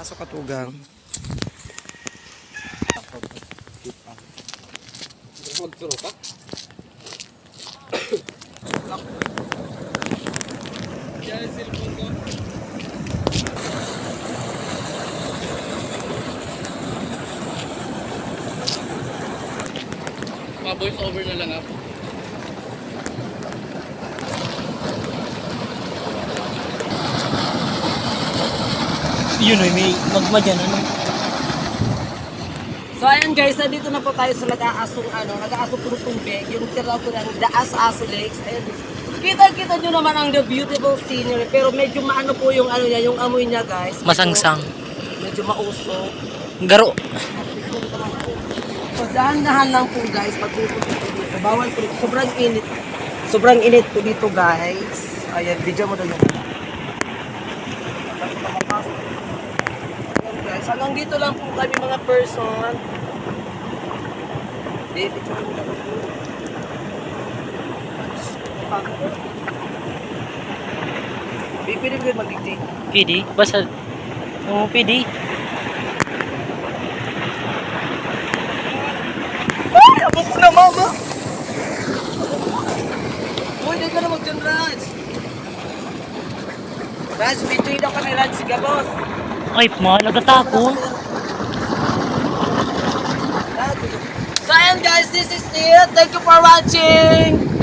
Pasok katugang. Magturo ka? Yan ang cellphone ko. Pa-voice over na lang ako. Yun o, may magma dyan, ano? So ayan guys, nandito na po tayo sa nag-aasong puro tubig, yung tira ko ng Daas-Aso Lakes. Ayan, kita-kita nyo naman ang the beautiful scenery, pero medyo maano po yung ano niya, yung amoy niya guys. Masangsang. Medyo mausok. Garo. So dahan-dahan lang po guys, pag pupunta po dito. Bawal po dito, sobrang init. Sobrang init po dito guys. Ayan, video mo doon yung guys, hanggang dito lang po kami mga person. Baby, picture mo lang po. Baby, rin ko mag-dictate. PD? Basta. Oo, PD. Ay, abo ko na mama! Uy, di ka na mag-dyan, Raj. Raj, video daw kami, Raj. Sige, boss. Ay, nagtatapon. So ayan guys, this is it. Thank you for watching.